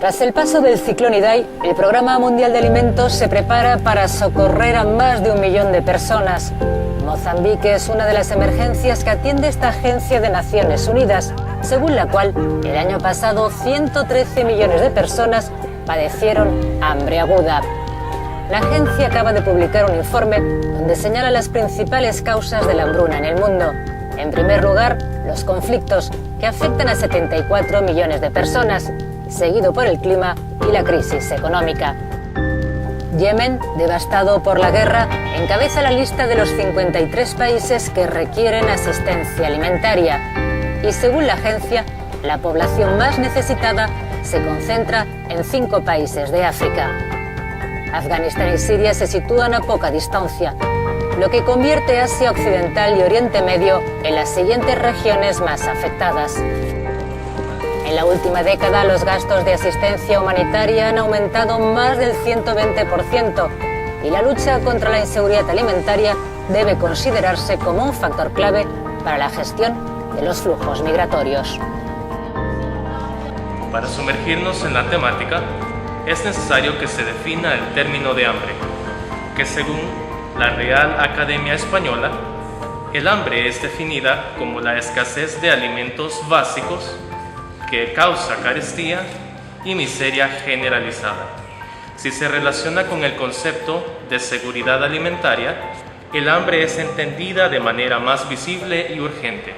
Tras el paso del ciclón Idai, el Programa Mundial de Alimentos se prepara para socorrer a más de 1 millón de personas. Mozambique es una de las emergencias que atiende esta agencia de Naciones Unidas, según la cual el año pasado 113 millones de personas padecieron hambre aguda. La agencia acaba de publicar un informe donde señala las principales causas de la hambruna en el mundo. En primer lugar, los conflictos, que afectan a 74 millones de personas, seguido por el clima y la crisis económica. Yemen, devastado por la guerra, encabeza la lista de los 53 países que requieren asistencia alimentaria. Y según la agencia, la población más necesitada se concentra en 5 países de África. Afganistán y Siria se sitúan a poca distancia, lo que convierte a Asia Occidental y Oriente Medio en las siguientes regiones más afectadas. En la última década, los gastos de asistencia humanitaria han aumentado más del 120% y la lucha contra la inseguridad alimentaria debe considerarse como un factor clave para la gestión de los flujos migratorios. Para sumergirnos en la temática, es necesario que se defina el término de hambre, que según la Real Academia Española, el hambre es definida como la escasez de alimentos básicos que causa carestía y miseria generalizada. Si se relaciona con el concepto de seguridad alimentaria, el hambre es entendida de manera más visible y urgente.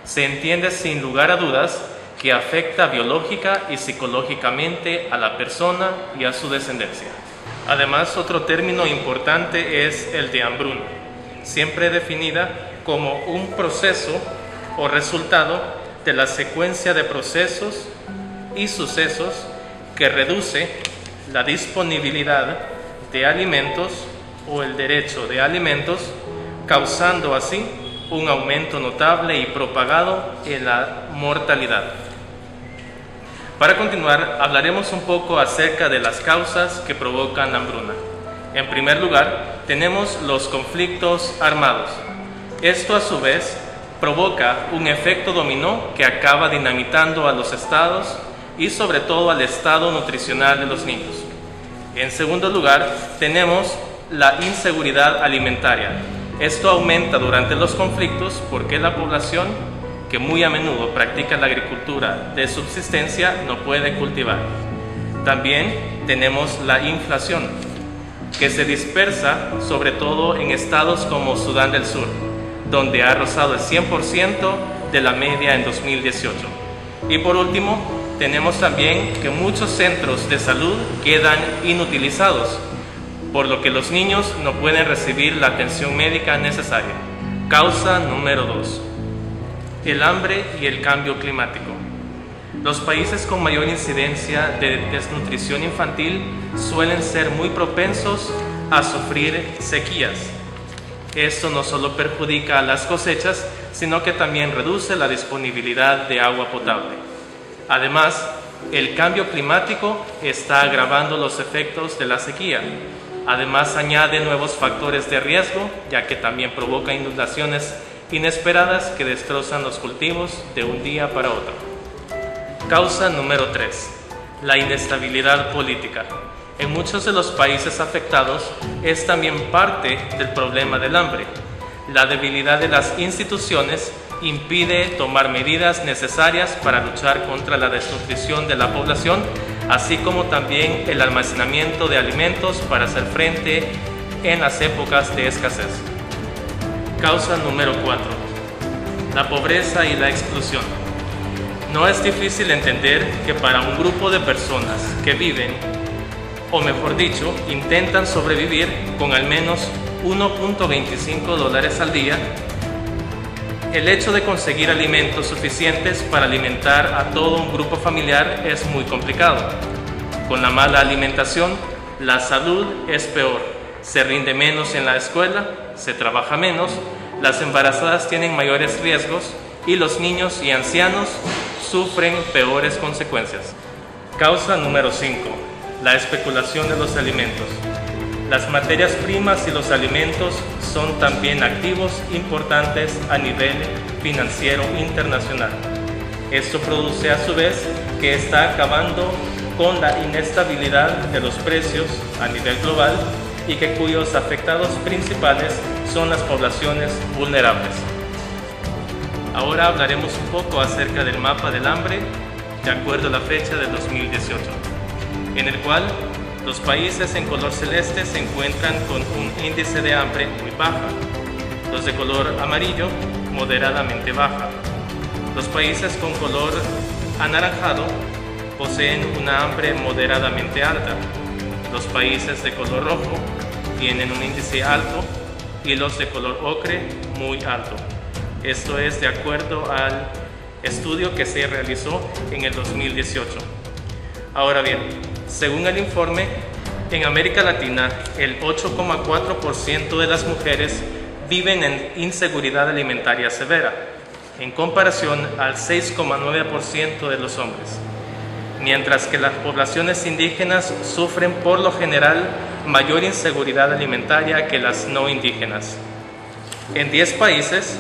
Se entiende sin lugar a dudas que afecta biológica y psicológicamente a la persona y a su descendencia. Además, otro término importante es el de hambruna, siempre definida como un proceso o resultado de la secuencia de procesos y sucesos que reduce la disponibilidad de alimentos o el derecho de alimentos, causando así un aumento notable y propagado en la mortalidad. Para continuar, hablaremos un poco acerca de las causas que provocan la hambruna. En primer lugar, tenemos los conflictos armados. Esto, a su vez, provoca un efecto dominó que acaba dinamitando a los estados y sobre todo al estado nutricional de los niños. En segundo lugar, tenemos la inseguridad alimentaria. Esto aumenta durante los conflictos porque la población, que muy a menudo practica la agricultura de subsistencia, no puede cultivar. También tenemos la inflación, que se dispersa sobre todo en estados como Sudán del Sur, donde ha rozado el 100% de la media en 2018. Y por último, tenemos también que muchos centros de salud quedan inutilizados, por lo que los niños no pueden recibir la atención médica necesaria. Causa número 2. El hambre y el cambio climático. Los países con mayor incidencia de desnutrición infantil suelen ser muy propensos a sufrir sequías. Esto no solo perjudica a las cosechas, sino que también reduce la disponibilidad de agua potable. Además, el cambio climático está agravando los efectos de la sequía. Además, añade nuevos factores de riesgo, ya que también provoca inundaciones inesperadas que destrozan los cultivos de un día para otro. Causa número 3. La inestabilidad política. En muchos de los países afectados es también parte del problema del hambre. La debilidad de las instituciones impide tomar medidas necesarias para luchar contra la desnutrición de la población, así como también el almacenamiento de alimentos para hacer frente en las épocas de escasez. Causa número 4. La pobreza y la exclusión. No es difícil entender que para un grupo de personas que viven, o mejor dicho, intentan sobrevivir con al menos $1.25 al día, el hecho de conseguir alimentos suficientes para alimentar a todo un grupo familiar es muy complicado. Con la mala alimentación, la salud es peor. Se rinde menos en la escuela, se trabaja menos, las embarazadas tienen mayores riesgos y los niños y ancianos sufren peores consecuencias. Causa número 5. La especulación de los alimentos. Las materias primas y los alimentos son también activos importantes a nivel financiero internacional. Esto produce a su vez que está acabando con la inestabilidad de los precios a nivel global y cuyos afectados principales son las poblaciones vulnerables. Ahora hablaremos un poco acerca del mapa del hambre de acuerdo a la fecha de 2018, en el cual los países en color celeste se encuentran con un índice de hambre muy baja, los de color amarillo moderadamente baja. Los países con color anaranjado poseen una hambre moderadamente alta. Los países de color rojo tienen un índice alto y los de color ocre muy alto. Esto es de acuerdo al estudio que se realizó en el 2018. Ahora bien, según el informe, en América Latina el 8,4% de las mujeres viven en inseguridad alimentaria severa, en comparación al 6,9% de los hombres, mientras que las poblaciones indígenas sufren por lo general mayor inseguridad alimentaria que las no indígenas. En 10 países,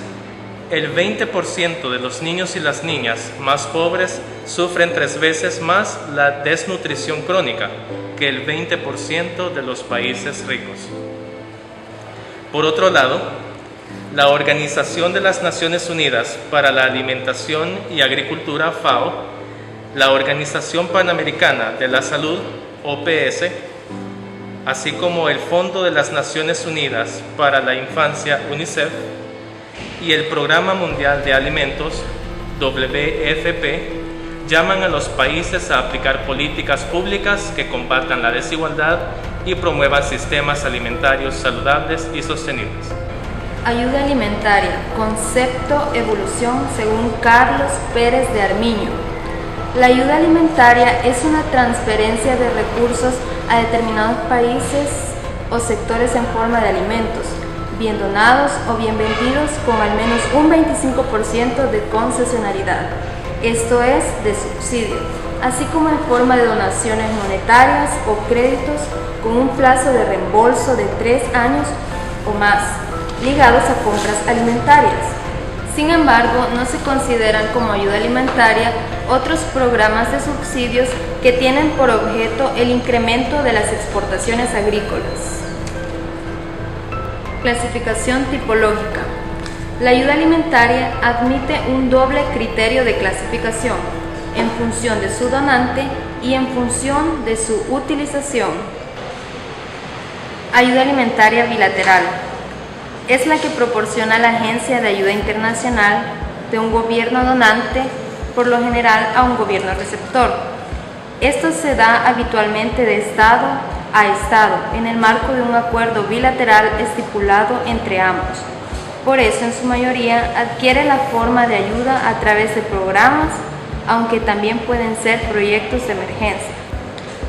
el 20% de los niños y las niñas más pobres sufren 3 veces más la desnutrición crónica que el 20% de los países ricos. Por otro lado, la Organización de las Naciones Unidas para la Alimentación y Agricultura, FAO, la Organización Panamericana de la Salud, OPS, así como el Fondo de las Naciones Unidas para la Infancia, UNICEF, y el Programa Mundial de Alimentos, WFP, llaman a los países a aplicar políticas públicas que combatan la desigualdad y promuevan sistemas alimentarios saludables y sostenibles. Ayuda alimentaria, concepto, evolución, según Carlos Pérez de Armiño. La ayuda alimentaria es una transferencia de recursos a determinados países o sectores en forma de alimentos, bien donados o bien vendidos con al menos un 25% de concesionalidad, esto es, de subsidio, así como en forma de donaciones monetarias o créditos con un plazo de reembolso de 3 años o más, ligados a compras alimentarias. Sin embargo, no se consideran como ayuda alimentaria otros programas de subsidios que tienen por objeto el incremento de las exportaciones agrícolas. Clasificación tipológica. La ayuda alimentaria admite un doble criterio de clasificación, en función de su donante y en función de su utilización. Ayuda alimentaria bilateral. Es la que proporciona la Agencia de Ayuda Internacional de un gobierno donante, por lo general a un gobierno receptor. Esto se da habitualmente de Estado a Estado, en el marco de un acuerdo bilateral estipulado entre ambos. Por eso, en su mayoría, adquiere la forma de ayuda a través de programas, aunque también pueden ser proyectos de emergencia.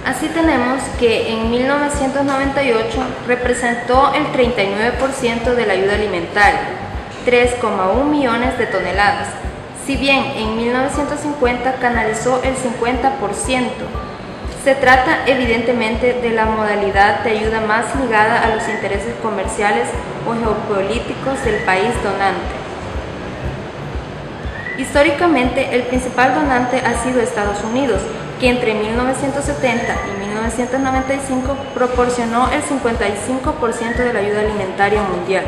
Así tenemos que en 1998 representó el 39% de la ayuda alimentaria, 3,1 millones de toneladas, si bien en 1950 canalizó el 50%. Se trata evidentemente de la modalidad de ayuda más ligada a los intereses comerciales o geopolíticos del país donante. Históricamente, el principal donante ha sido Estados Unidos, que entre 1970 y 1995 proporcionó el 55% de la ayuda alimentaria mundial.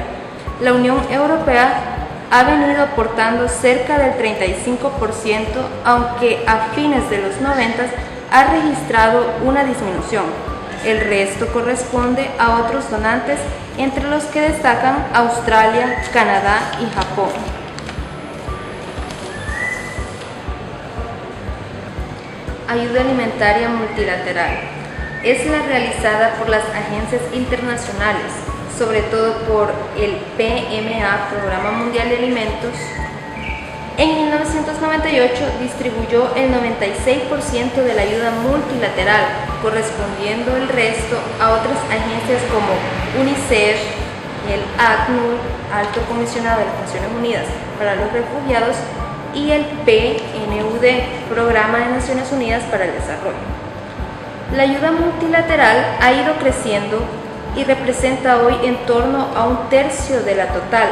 La Unión Europea ha venido aportando cerca del 35%, aunque a fines de los 90 ha registrado una disminución. El resto corresponde a otros donantes, entre los que destacan Australia, Canadá y Japón. Ayuda alimentaria multilateral. Es la realizada por las agencias internacionales, sobre todo por el PMA, Programa Mundial de Alimentos. En 1998 distribuyó el 96% de la ayuda multilateral, correspondiendo el resto a otras agencias como UNICEF, el ACNUR, Alto Comisionado de las Naciones Unidas para los Refugiados, y el PNUD, Programa de Naciones Unidas para el Desarrollo. La ayuda multilateral ha ido creciendo y representa hoy en torno a 1/3 de la total,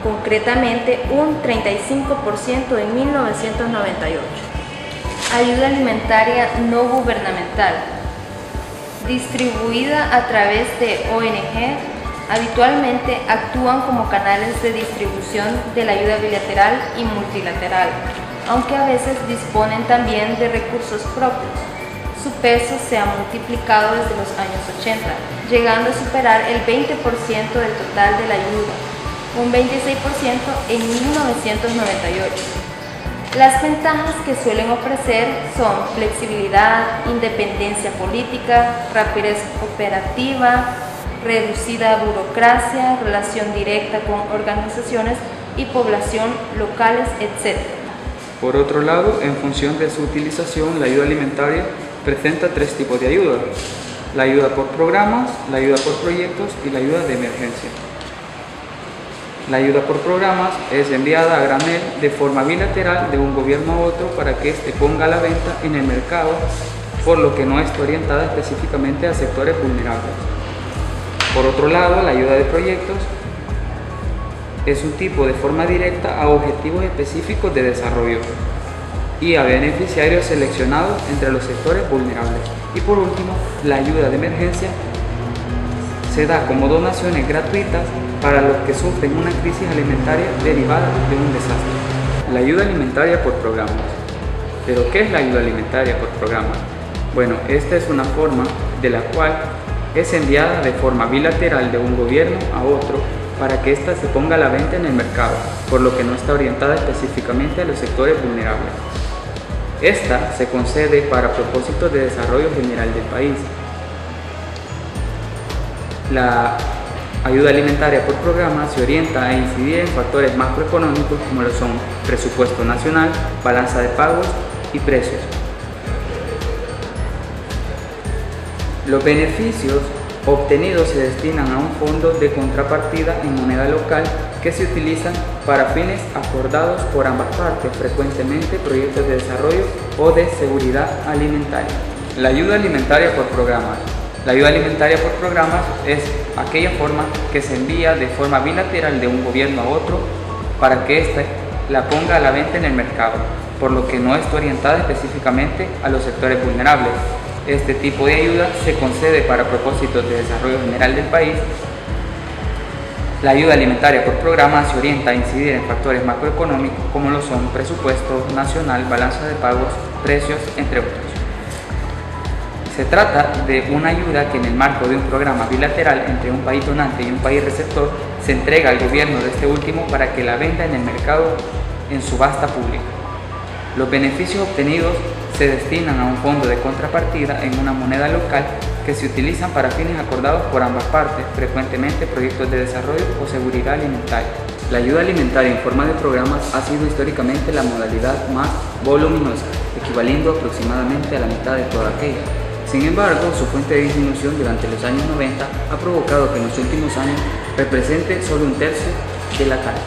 concretamente un 35% en 1998. Ayuda alimentaria no gubernamental, distribuida a través de ONG, habitualmente actúan como canales de distribución de la ayuda bilateral y multilateral, aunque a veces disponen también de recursos propios. Su peso se ha multiplicado desde los años 80, llegando a superar el 20% del total de la ayuda, un 26% en 1998. Las ventajas que suelen ofrecer son flexibilidad, independencia política, rapidez operativa, reducida burocracia, relación directa con organizaciones y población locales, etc. Por otro lado, en función de su utilización, la ayuda alimentaria presenta tres tipos de ayuda: la ayuda por programas, la ayuda por proyectos y la ayuda de emergencia. La ayuda por programas es enviada a granel de forma bilateral de un gobierno a otro para que éste ponga a la venta en el mercado, por lo que no está orientada específicamente a sectores vulnerables. Por otro lado, la ayuda de proyectos es un tipo de forma directa a objetivos específicos de desarrollo y a beneficiarios seleccionados entre los sectores vulnerables. Y por último, la ayuda de emergencia se da como donaciones gratuitas para los que sufren una crisis alimentaria derivada de un desastre. La ayuda alimentaria por programas. ¿Pero qué es la ayuda alimentaria por programa? Bueno, esta es una forma de la cual es enviada de forma bilateral de un gobierno a otro para que ésta se ponga a la venta en el mercado, por lo que no está orientada específicamente a los sectores vulnerables. Esta se concede para propósitos de desarrollo general del país. La ayuda alimentaria por programa se orienta a incidir en factores macroeconómicos como lo son presupuesto nacional, balanza de pagos y precios. Los beneficios obtenidos se destinan a un fondo de contrapartida en moneda local que se utilizan para fines acordados por ambas partes, frecuentemente proyectos de desarrollo o de seguridad alimentaria. La ayuda alimentaria por programas. La ayuda alimentaria por programas es aquella forma que se envía de forma bilateral de un gobierno a otro para que éste la ponga a la venta en el mercado, por lo que no está orientada específicamente a los sectores vulnerables. Este tipo de ayuda se concede para propósitos de desarrollo general del país. La ayuda alimentaria por programa se orienta a incidir en factores macroeconómicos como lo son presupuesto nacional, balanza de pagos, precios, entre otros. Se trata de una ayuda que en el marco de un programa bilateral entre un país donante y un país receptor se entrega al gobierno de este último para que la venda en el mercado en subasta pública. Los beneficios obtenidos se destinan a un fondo de contrapartida en una moneda local que se utilizan para fines acordados por ambas partes, frecuentemente proyectos de desarrollo o seguridad alimentaria. La ayuda alimentaria en forma de programas ha sido históricamente la modalidad más voluminosa, equivaliendo aproximadamente a la mitad de toda aquella. Sin embargo, su fuente de disminución durante los años 90 ha provocado que en los últimos años represente solo un tercio de la carga,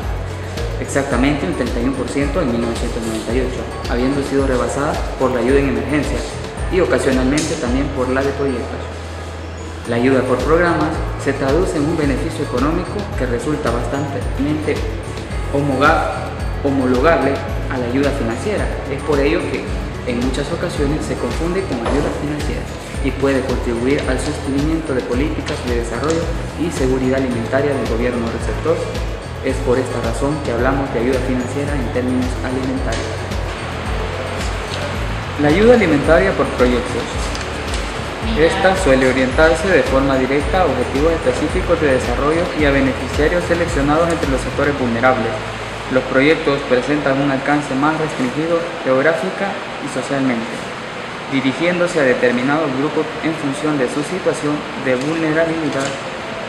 exactamente un 31% en 1998, habiendo sido rebasada por la ayuda en emergencia y ocasionalmente también por la de proyectos. La ayuda por programas se traduce en un beneficio económico que resulta bastante homologable a la ayuda financiera. Es por ello que en muchas ocasiones se confunde con ayuda financiera y puede contribuir al sostenimiento de políticas de desarrollo y seguridad alimentaria del gobierno receptor. Es por esta razón que hablamos de ayuda financiera en términos alimentarios. La ayuda alimentaria por proyectos. Esta suele orientarse de forma directa a objetivos específicos de desarrollo y a beneficiarios seleccionados entre los sectores vulnerables. Los proyectos presentan un alcance más restringido geográfica y socialmente, dirigiéndose a determinados grupos en función de su situación de vulnerabilidad.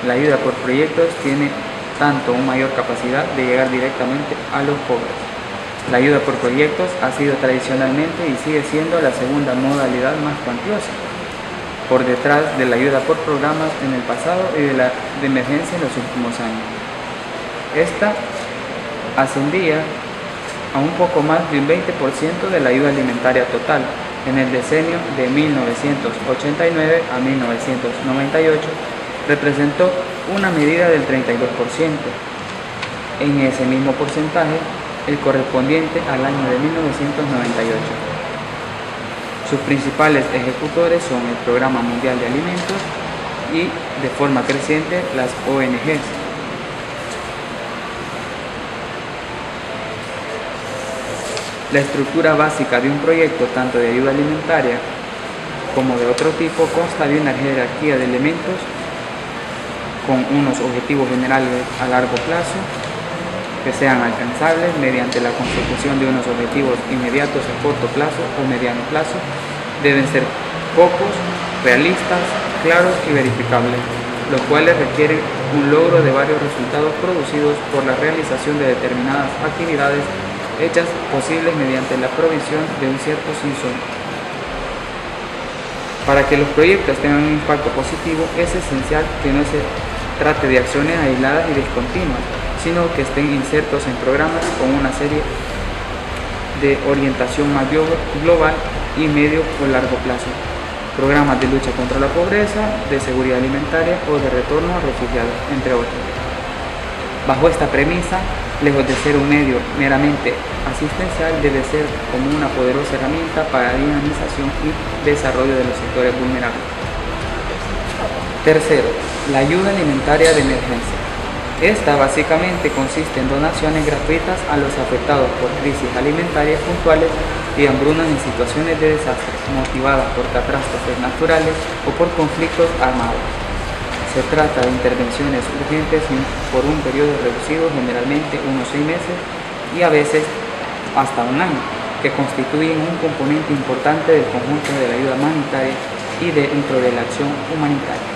La ayuda por proyectos tiene tanto una mayor capacidad de llegar directamente a los pobres. La ayuda por proyectos ha sido tradicionalmente y sigue siendo la segunda modalidad más cuantiosa, por detrás de la ayuda por programas en el pasado y de la de emergencia en los últimos años. Esta ascendía a un poco más de un 20% de la ayuda alimentaria total. En el decenio de 1989 a 1998 representó una medida del 32%. En ese mismo porcentaje, el correspondiente al año de 1998. Sus principales ejecutores son el Programa Mundial de Alimentos y, de forma creciente, las ONGs. La estructura básica de un proyecto, tanto de ayuda alimentaria como de otro tipo, consta de una jerarquía de elementos con unos objetivos generales a largo plazo que sean alcanzables mediante la consecución de unos objetivos inmediatos a corto plazo o mediano plazo. Deben ser pocos, realistas, claros y verificables, los cuales requieren un logro de varios resultados producidos por la realización de determinadas actividades hechas posibles mediante la provisión de un cierto insumo. Para que los proyectos tengan un impacto positivo, es esencial que no se trate de acciones aisladas y discontinuas, sino que estén insertos en programas con una serie de orientación más global y medio o largo plazo. Programas de lucha contra la pobreza, de seguridad alimentaria o de retorno a refugiados, entre otros. Bajo esta premisa, lejos de ser un medio meramente asistencial, debe ser como una poderosa herramienta para la dinamización y desarrollo de los sectores vulnerables. Tercero, la ayuda alimentaria de emergencia. Esta básicamente consiste en donaciones gratuitas a los afectados por crisis alimentarias puntuales y hambrunas en situaciones de desastre, motivadas por catástrofes naturales o por conflictos armados. Se trata de intervenciones urgentes por un periodo reducido, generalmente unos 6 meses y a veces hasta un año, que constituyen un componente importante del conjunto de la ayuda humanitaria y dentro de la acción humanitaria.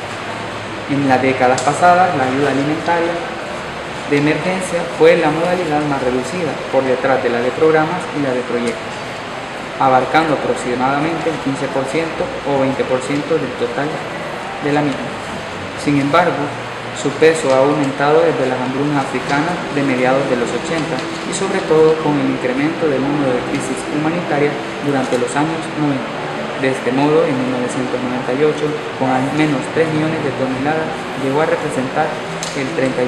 En las décadas pasadas, la ayuda alimentaria de emergencia fue la modalidad más reducida, por detrás de la de programas y la de proyectos, abarcando aproximadamente el 15% o 20% del total de la misma. Sin embargo, su peso ha aumentado desde las hambrunas africanas de mediados de los 80 y sobre todo con el incremento del número de crisis humanitarias durante los años 90. De este modo, en 1998, con al menos 3 millones de toneladas, llegó a representar el 37%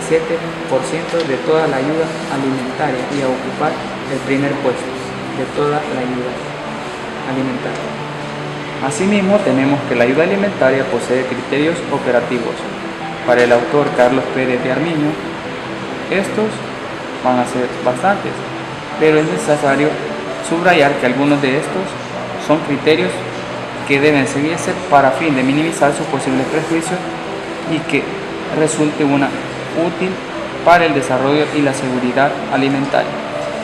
de toda la ayuda alimentaria y a ocupar el primer puesto de toda la ayuda alimentaria. Asimismo, tenemos que la ayuda alimentaria posee criterios operativos. Para el autor Carlos Pérez de Armiño, estos van a ser bastantes, pero es necesario subrayar que algunos de estos son criterios que deben seguirse para fin de minimizar sus posibles prejuicios y que resulte una útil para el desarrollo y la seguridad alimentaria.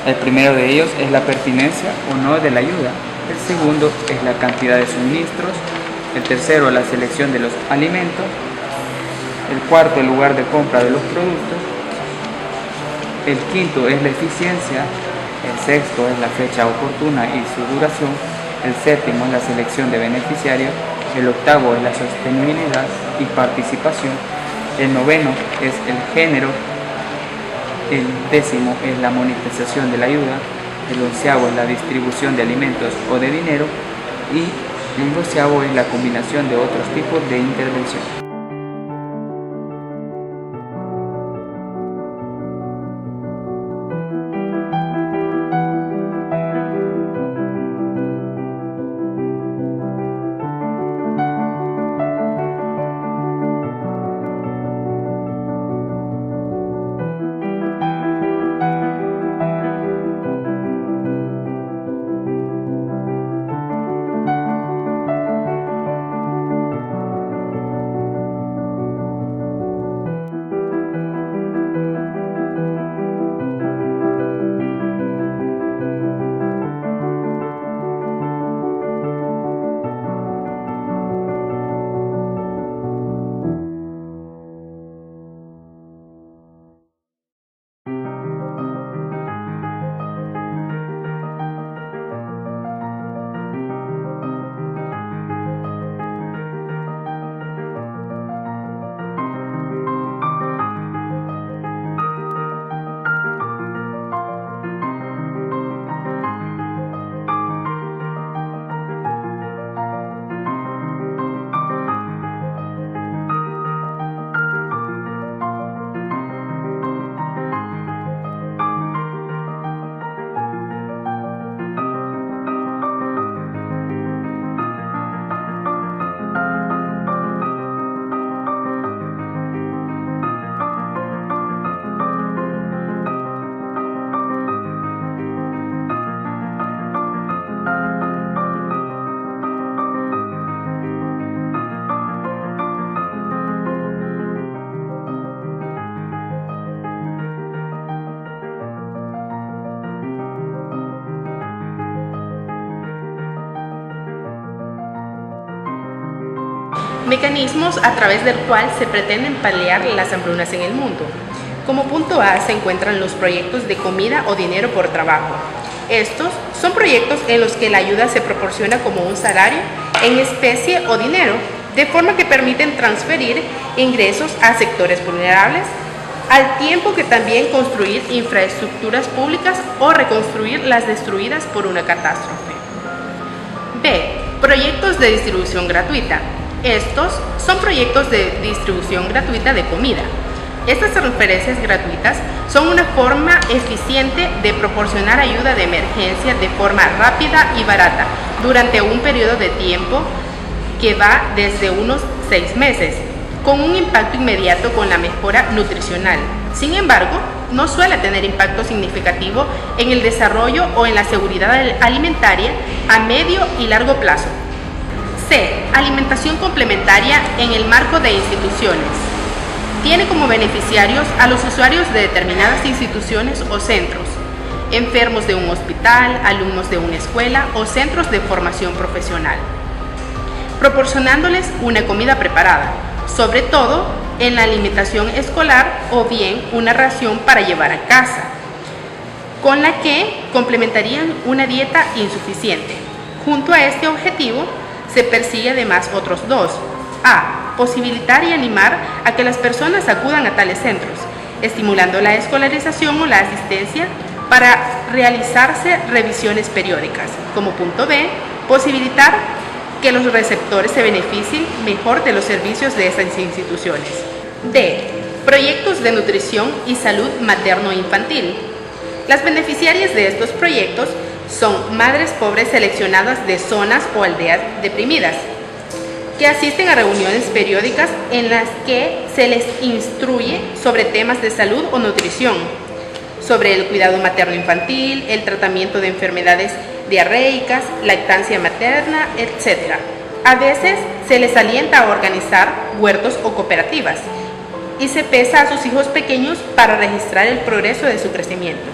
El primero de ellos es la pertinencia o no de la ayuda. El segundo es la cantidad de suministros. El tercero, la selección de los alimentos. El cuarto, el lugar de compra de los productos. El quinto es la eficiencia. El sexto es la fecha oportuna y su duración. El séptimo es la selección de beneficiarios. El octavo es la sostenibilidad y participación. El noveno es el género. El décimo es la monetización de la ayuda. El onceavo es la distribución de alimentos o de dinero. Y el doceavo es la combinación de otros tipos de intervención. mecanismos a través del cual se pretenden paliar las hambrunas en el mundo. Como punto A se encuentran los proyectos de comida o dinero por trabajo. Estos son proyectos en los que la ayuda se proporciona como un salario en especie o dinero, de forma que permiten transferir ingresos a sectores vulnerables, al tiempo que también construir infraestructuras públicas o reconstruir las destruidas por una catástrofe. B. Proyectos de distribución gratuita. Estos son proyectos de distribución gratuita de comida. Estas transferencias gratuitas son una forma eficiente de proporcionar ayuda de emergencia de forma rápida y barata durante un periodo de tiempo que va desde unos 6 meses, con un impacto inmediato con la mejora nutricional. Sin embargo, no suele tener impacto significativo en el desarrollo o en la seguridad alimentaria a medio y largo plazo. C. Alimentación complementaria en el marco de instituciones. Tiene como beneficiarios a los usuarios de determinadas instituciones o centros, enfermos de un hospital, alumnos de una escuela o centros de formación profesional, proporcionándoles una comida preparada, sobre todo en la alimentación escolar o bien una ración para llevar a casa, con la que complementarían una dieta insuficiente. Junto a este objetivo se persigue además otros dos. A. Posibilitar y animar a que las personas acudan a tales centros, estimulando la escolarización o la asistencia para realizarse revisiones periódicas. Como punto B, posibilitar que los receptores se beneficien mejor de los servicios de esas instituciones. D. Proyectos de nutrición y salud materno-infantil. Las beneficiarias de estos proyectos son madres pobres seleccionadas de zonas o aldeas deprimidas, que asisten a reuniones periódicas en las que se les instruye sobre temas de salud o nutrición, sobre el cuidado materno-infantil, el tratamiento de enfermedades diarreicas, lactancia materna, etc. A veces se les alienta a organizar huertos o cooperativas y se pesa a sus hijos pequeños para registrar el progreso de su crecimiento.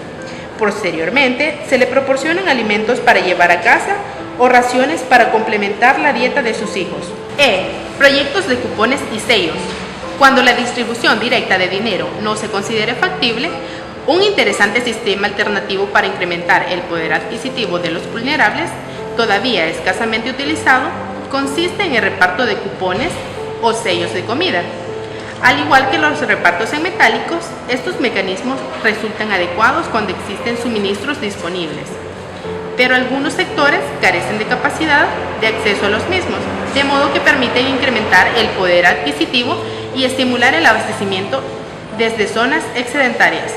Posteriormente, se le proporcionan alimentos para llevar a casa o raciones para complementar la dieta de sus hijos. E. Proyectos de cupones y sellos. Cuando la distribución directa de dinero no se considere factible, un interesante sistema alternativo para incrementar el poder adquisitivo de los vulnerables, todavía escasamente utilizado, consiste en el reparto de cupones o sellos de comida. Al igual que los repartos en metálicos, estos mecanismos resultan adecuados cuando existen suministros disponibles, pero algunos sectores carecen de capacidad de acceso a los mismos, de modo que permiten incrementar el poder adquisitivo y estimular el abastecimiento desde zonas excedentarias.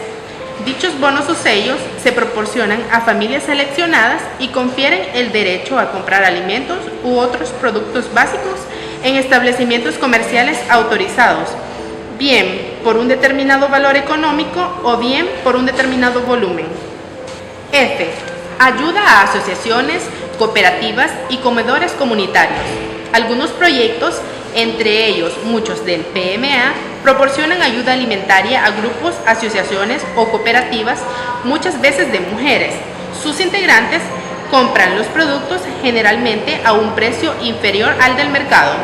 Dichos bonos o sellos se proporcionan a familias seleccionadas y confieren el derecho a comprar alimentos u otros productos básicos en establecimientos comerciales autorizados, bien por un determinado valor económico o bien por un determinado volumen. F. Ayuda a asociaciones, cooperativas y comedores comunitarios. Algunos proyectos, entre ellos muchos del PMA, proporcionan ayuda alimentaria a grupos, asociaciones o cooperativas, muchas veces de mujeres. Sus integrantes compran los productos generalmente a un precio inferior al del mercado,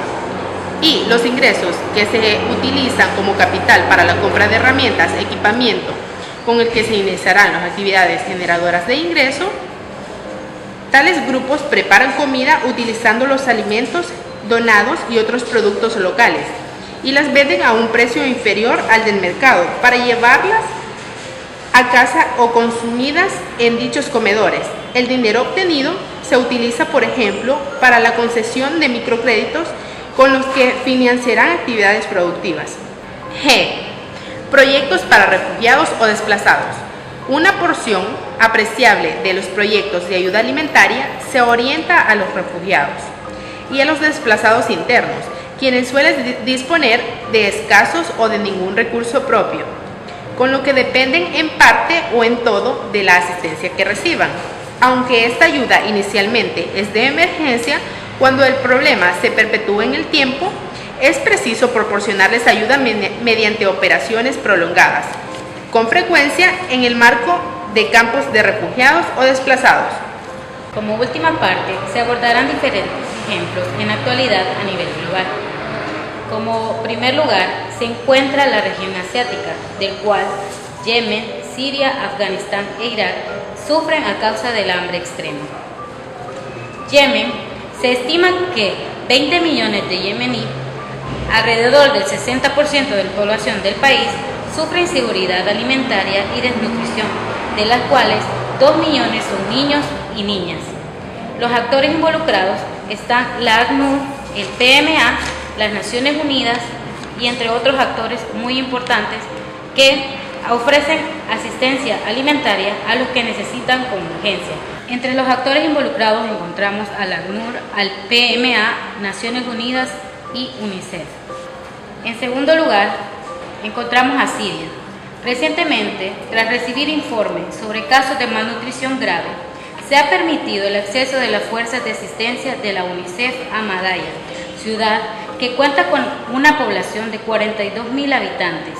y los ingresos que se utilizan como capital para la compra de herramientas, equipamiento, con el que se iniciarán las actividades generadoras de ingreso. Tales grupos preparan comida utilizando los alimentos donados y otros productos locales y las venden a un precio inferior al del mercado para llevarlas a casa o consumidas en dichos comedores. El dinero obtenido se utiliza, por ejemplo, para la concesión de microcréditos con los que financiarán actividades productivas. G. Proyectos para refugiados o desplazados. Una porción apreciable de los proyectos de ayuda alimentaria se orienta a los refugiados y a los desplazados internos, quienes suelen disponer de escasos o de ningún recurso propio, con lo que dependen en parte o en todo de la asistencia que reciban. Aunque esta ayuda inicialmente es de emergencia, cuando el problema se perpetúa en el tiempo, es preciso proporcionarles ayuda mediante operaciones prolongadas, con frecuencia en el marco de campos de refugiados o desplazados. Como última parte, se abordarán diferentes ejemplos en la actualidad a nivel global. Como primer lugar se encuentra la región asiática, del cual Yemen, Siria, Afganistán e Irak sufren a causa del hambre extrema. Yemen, se estima que 20 millones de yemeníes, alrededor del 60% de la población del país, sufre inseguridad alimentaria y desnutrición, de las cuales 2 millones son niños y niñas. Los actores involucrados están la ACNUR, el PMA, las Naciones Unidas y entre otros actores muy importantes que ofrecen asistencia alimentaria a los que necesitan con urgencia. Entre los actores involucrados encontramos a la ACNUR, al PMA, Naciones Unidas y UNICEF. En segundo lugar, encontramos a Siria. Recientemente, tras recibir informes sobre casos de malnutrición grave, se ha permitido el acceso de las fuerzas de asistencia de la UNICEF a Madaya, ciudad que cuenta con una población de 42.000 habitantes.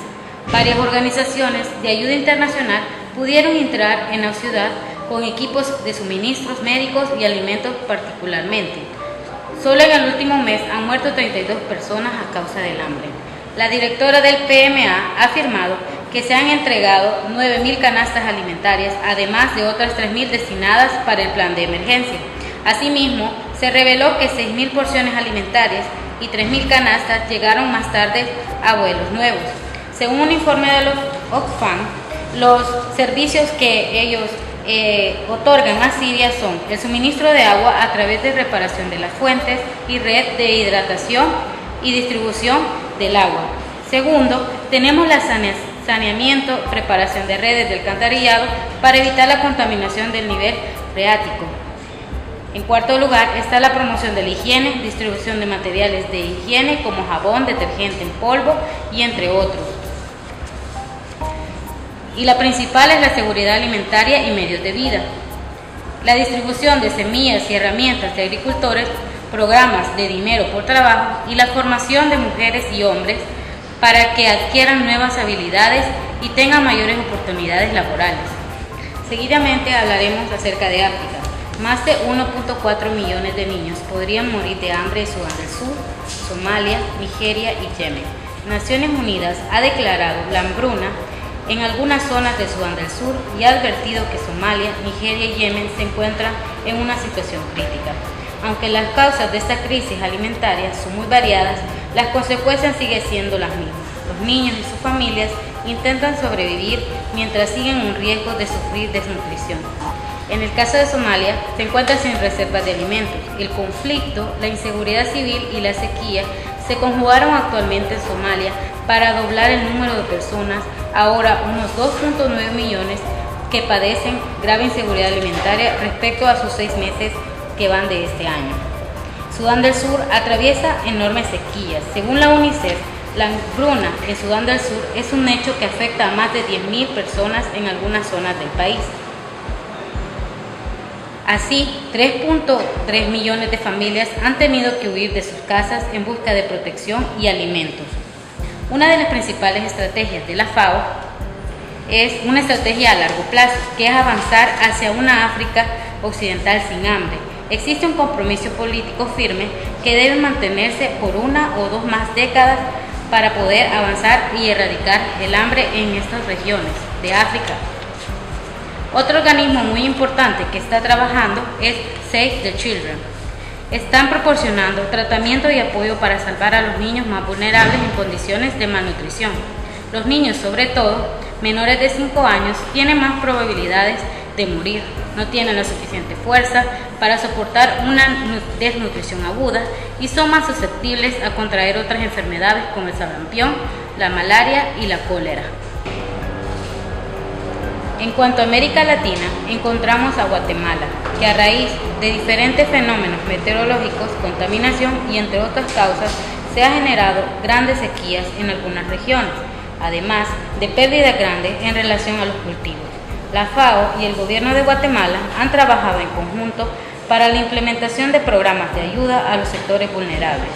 Varias organizaciones de ayuda internacional pudieron entrar en la ciudad con equipos de suministros médicos y alimentos particularmente. Solo en el último mes han muerto 32 personas a causa del hambre. La directora del PMA ha afirmado que se han entregado 9.000 canastas alimentarias, además de otras 3.000 destinadas para el plan de emergencia. Asimismo, se reveló que 6.000 porciones alimentarias y 3.000 canastas llegaron más tarde a vuelos nuevos. Según un informe de los Oxfam, los servicios que ellos otorgan a Siria son el suministro de agua a través de reparación de las fuentes y red de hidratación y distribución del agua. Segundo, tenemos la saneamiento, preparación de redes de alcantarillado para evitar la contaminación del nivel freático. En cuarto lugar está la promoción de la higiene, distribución de materiales de higiene como jabón, detergente en polvo y entre otros. Y la principal es la seguridad alimentaria y medios de vida. La distribución de semillas y herramientas de agricultores, programas de dinero por trabajo y la formación de mujeres y hombres para que adquieran nuevas habilidades y tengan mayores oportunidades laborales. Seguidamente hablaremos acerca de África. Más de 1.4 millones de niños podrían morir de hambre en Sudán del Sur, Somalia, Nigeria y Yemen. Naciones Unidas ha declarado la hambruna en algunas zonas de Sudán del Sur y ha advertido que Somalia, Nigeria y Yemen se encuentran en una situación crítica. Aunque las causas de esta crisis alimentaria son muy variadas, las consecuencias siguen siendo las mismas. Los niños y sus familias intentan sobrevivir mientras siguen en riesgo de sufrir desnutrición. En el caso de Somalia, se encuentra sin reservas de alimentos. El conflicto, la inseguridad civil y la sequía se conjugaron actualmente en Somalia para doblar el número de personas, ahora unos 2.9 millones, que padecen grave inseguridad alimentaria respecto a sus 6 meses que van de este año. Sudán del Sur atraviesa enormes sequías. Según la UNICEF, la hambruna en Sudán del Sur es un hecho que afecta a más de 10.000 personas en algunas zonas del país. Así, 3.3 millones de familias han tenido que huir de sus casas en busca de protección y alimentos. Una de las principales estrategias de la FAO es una estrategia a largo plazo, que es avanzar hacia una África occidental sin hambre. Existe un compromiso político firme que debe mantenerse por 1 o 2 más décadas para poder avanzar y erradicar el hambre en estas regiones de África. Otro organismo muy importante que está trabajando es Save the Children. Están proporcionando tratamiento y apoyo para salvar a los niños más vulnerables en condiciones de malnutrición. Los niños, sobre todo menores de 5 años, tienen más probabilidades de morir, no tienen la suficiente fuerza para soportar una desnutrición aguda y son más susceptibles a contraer otras enfermedades como el sarampión, la malaria y la cólera. En cuanto a América Latina, encontramos a Guatemala, que a raíz de diferentes fenómenos meteorológicos, contaminación y entre otras causas, se ha generado grandes sequías en algunas regiones, además de pérdidas grandes en relación a los cultivos. La FAO y el gobierno de Guatemala han trabajado en conjunto para la implementación de programas de ayuda a los sectores vulnerables.